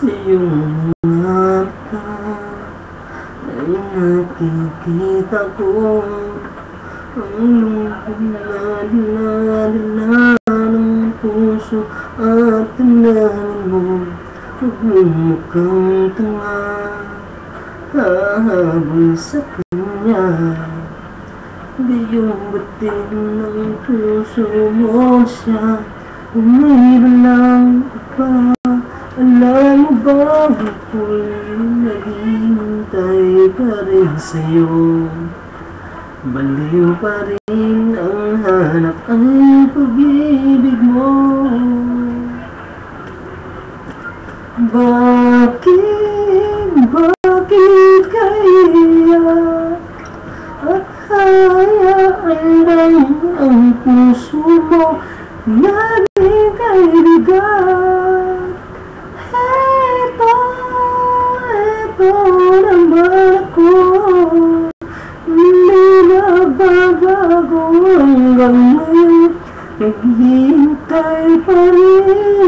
Sa iyong mga mata ay nakikita ko ang lungkot na dinadala ng puso at tanawin mo. Mukhang tanga, hahabol sa kanya. Biyong batin ng puso mo siya, mayroon lang iba. Alam mo ba, ako'y naghihintay pa rin sa'yo. Baliw pa rin ang hanap ay pag-ibig mo. Bakit kaya at hayaan lang ang puso mo laging kaibigan? Ito naman ako, hindi nagbabago hanggang ngayon, naghihintay pa rin.